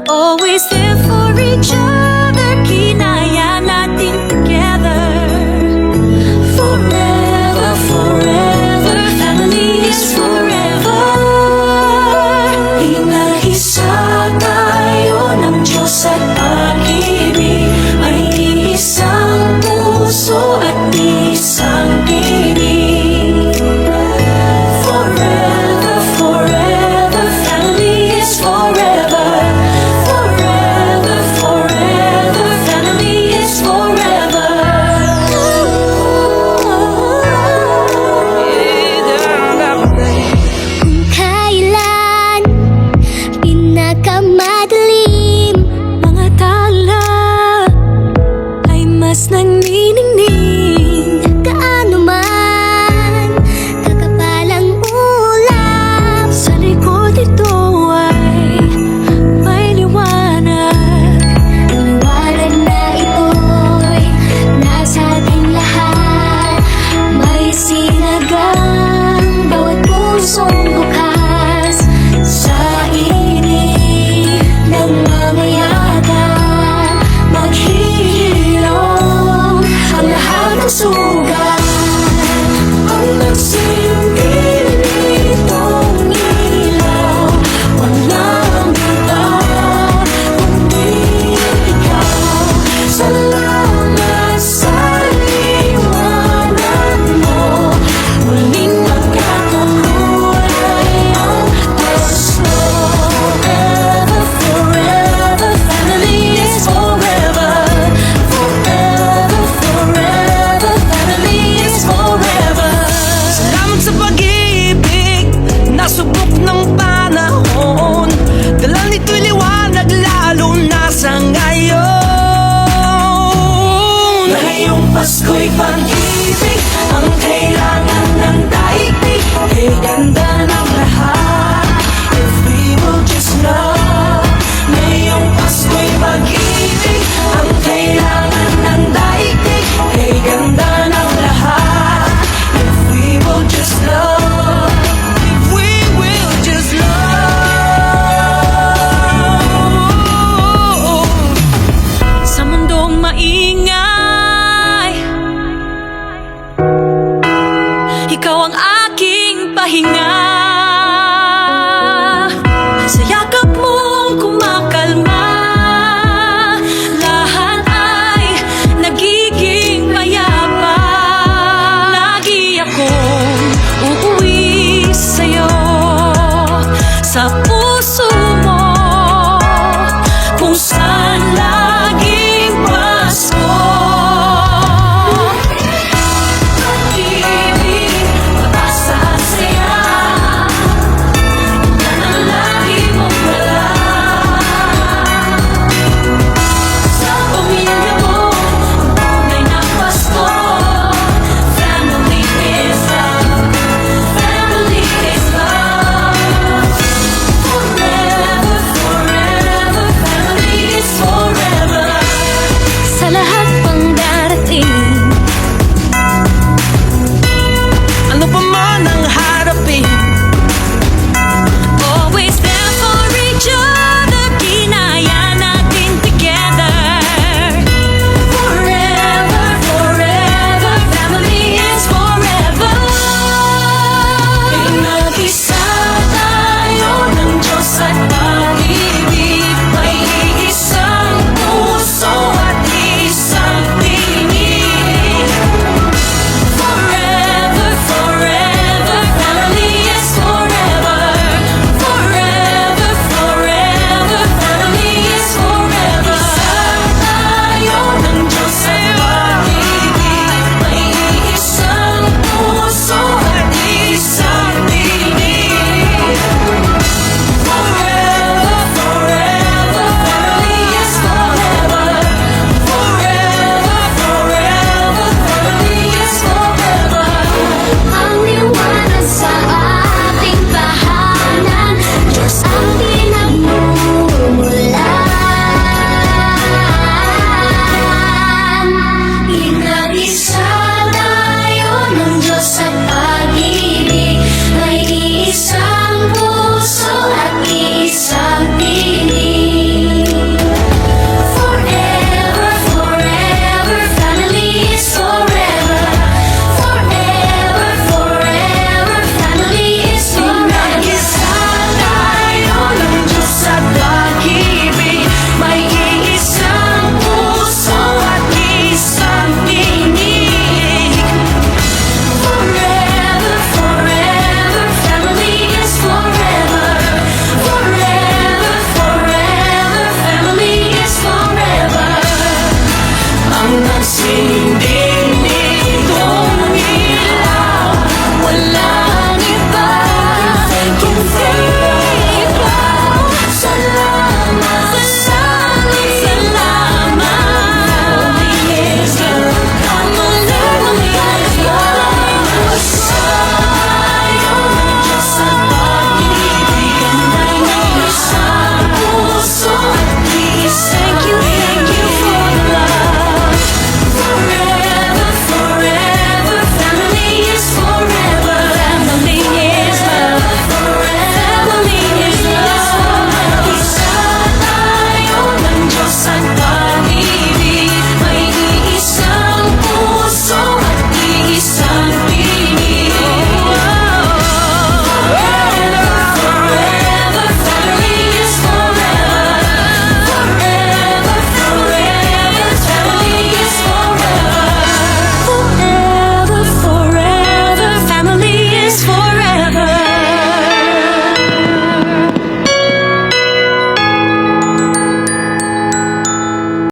always there for each other. Kinaya natin together. Forever, forever, family is forever. Inaisa tayo ng Diyos at pag-ibig. May isang puso at isang tinig. Forever, forever, family is forever. Forever, forever, family is forever. Kung kailan pinakamadilim, Mga tala ay mas nagniningning. gaano man kakapalang ulap, Sa likod ito ay may liwanag. ang liwanag na ito'y nasa ating lahat. May sinagang Bawat pusong bukas sa init ng mamayata. Maghihilom ang lahat ng sugat. Ang nagsilbi nitong ilaw, walang iba kundi ikaw. Salamat sa liwanag mo. Muling magkakakulay ang Pasko. Forever, forever, family is forever. Forever, forever, family is forever. Salamat sa pag-ibig, nasubok ng panahon. Dala nito'y liwanag lalo na sa ngayon. Ngayong Pasko'y pag-ibig ang kailangan.